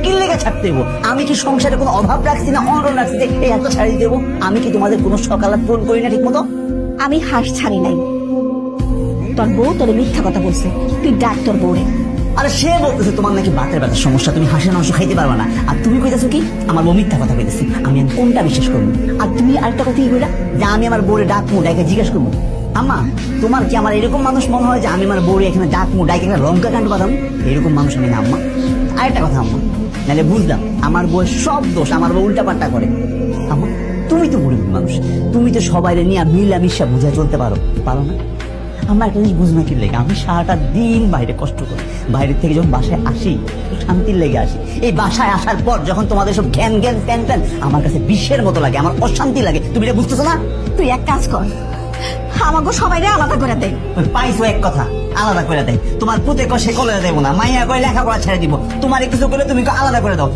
কি লেগে ছাড়তে দেবো? আমি কি সংসারে কোনো অভাব রাখছি না অনটন রাখছি যে এই এত ছাড়ি দেবো? আমি কি তোমাদের কোনো সকালাত পূরণ করি না ঠিক মতো? আমি হাঁস ছাড়ি নাই, তোর বউ তোর মিথ্যা কথা বলছে, তুই ডাক তোর বউরে। আরে সে বলতেছে তোমার নাকি বাতের ব্যথার সমস্যা, তুমি হাঁসের মাংস খাইতে পারবে না, আর তুমি কইতেছো কি আমার বউ মিথ্যা কথা কইতেছি। আমি আর কোনটা বিশ্বাস করবো? আর তুমি আরেকটা কথা কি কইলা যে আমি আমার বউরে ডাকমু ডাইকে জিজ্ঞেস করবো? আম্মা, তোমার কি আমার এরকম মানুষ মনে হয় যে আমি আমার বউরে এখানে ডাকমু ডাইকে একটা লঙ্কা কাণ্ড বাঁধাম? এরকম মানুষ আমি না আম্মা। আরেকটা কথা আম্মা, নাহলে বুঝলাম আমার বউয়ের সব দোষ, আমার বউ উল্টা পাল্টা করে। আম্মা, তুমি তো গরিব মানুষ, তুমি তো সবাই নিয়ে মিলামিশা বুঝে চলতে পারো, পারো না? আমার একটা জিনিস বুঝ না কি লেগে, আমি সারাটা দিন বাইরে কষ্ট করি, বাইরের থেকে যখন বাসায় আসি একটু শান্তির লেগে আসি। এই বাসায় আসার পর যখন তোমাদের সব জ্ঞান জ্ঞান প্যান প্যান আমার কাছে বিশ্বের মতো লাগে, আমার অশান্তি লাগে। তুমি এটা বুঝতেছো না? তুই এক কাজ কর, আমাকে সবাই আলাদা করে দে। পাইছো এক কথা, আলাদা করে দেয়। তোমার পুতে কষে কলে দেবো না, মাইয়া কয়ে লেখাপড়া ছেড়ে দিব, তোমার কিছু করলে তুমি আলাদা করে দাও।